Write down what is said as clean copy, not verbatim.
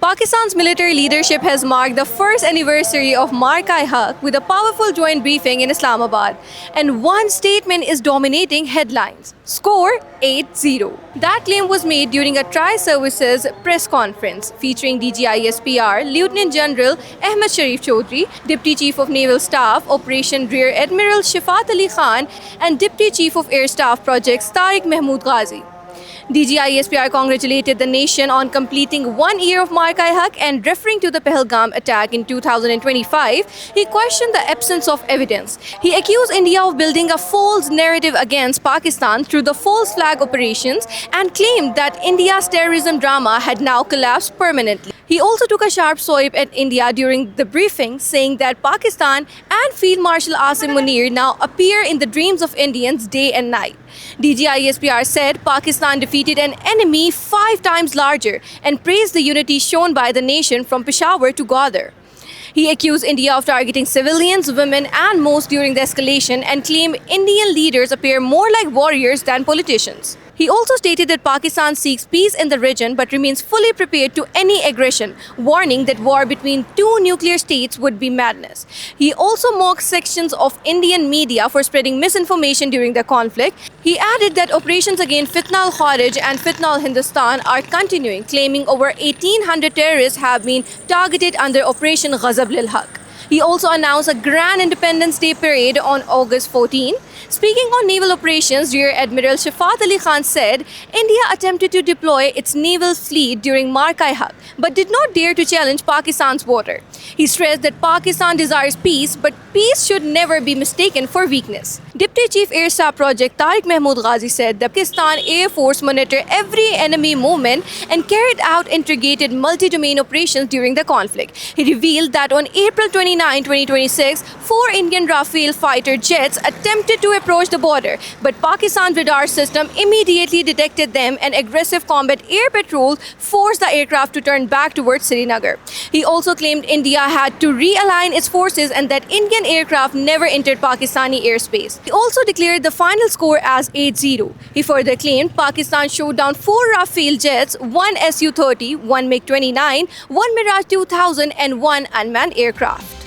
Pakistan's military leadership has marked the first anniversary of Mark-i-Haq with a powerful joint briefing in Islamabad. And one statement is dominating headlines. Score 8-0. That claim was made during a tri-services press conference featuring DGISPR, Lieutenant General Ahmed Sharif Chaudhry, Deputy Chief of Naval Staff, Operation Rear Admiral Shafat Ali Khan, and Deputy Chief of Air Staff Projects Tariq Mahmood Ghazi. DGISPR congratulated the nation on completing 1 year of Mark-i-Haq and referring to the Pahalgam attack in 2025, he questioned the absence of evidence. He accused India of building a false narrative against Pakistan through the false flag operations and claimed that India's terrorism drama had now collapsed permanently. He also took a sharp swipe at India during the briefing, saying that Pakistan and Field Marshal Asim Munir now appear in the dreams of Indians day and night. DGISPR said Pakistan defeated an enemy 5 times larger and praised the unity shown by the nation from Peshawar to Gwadar. He accused India of targeting civilians, women and mosques during the escalation and claimed Indian leaders appear more like warriors than politicians. He also stated that Pakistan seeks peace in the region but remains fully prepared to any aggression, warning that war between 2 nuclear states would be madness. He also mocked sections of Indian media for spreading misinformation during the conflict. He added that operations against Fitna al-Kharij and Fitna al-Hindustan are continuing, claiming over 1,800 terrorists have been targeted under Operation Ghazab lil-Haq. He also announced a grand Independence Day parade on August 14. Speaking on naval operations, Rear Admiral Shafat Ali Khan said India attempted to deploy its naval fleet during Mark-i-Haq but did not dare to challenge Pakistan's water. He stressed that Pakistan desires peace, but peace should never be mistaken for weakness. Deputy Chief Air Staff Project Tariq Mahmood Ghazi said the Pakistan Air Force monitored every enemy movement and carried out integrated multi-domain operations during the conflict. He revealed that on April 29, 2026, 4 Indian Rafale fighter jets attempted to approach the border, but Pakistan's radar system immediately detected them and aggressive combat air patrols forced the aircraft to turn back towards Srinagar. He also claimed India had to realign its forces and that Indian aircraft never entered Pakistani airspace. He also declared the final score as 8-0. He further claimed Pakistan shot down 4 Rafale jets, 1 Su-30, 1 MiG-29, 1 Mirage 2000 and 1 unmanned aircraft.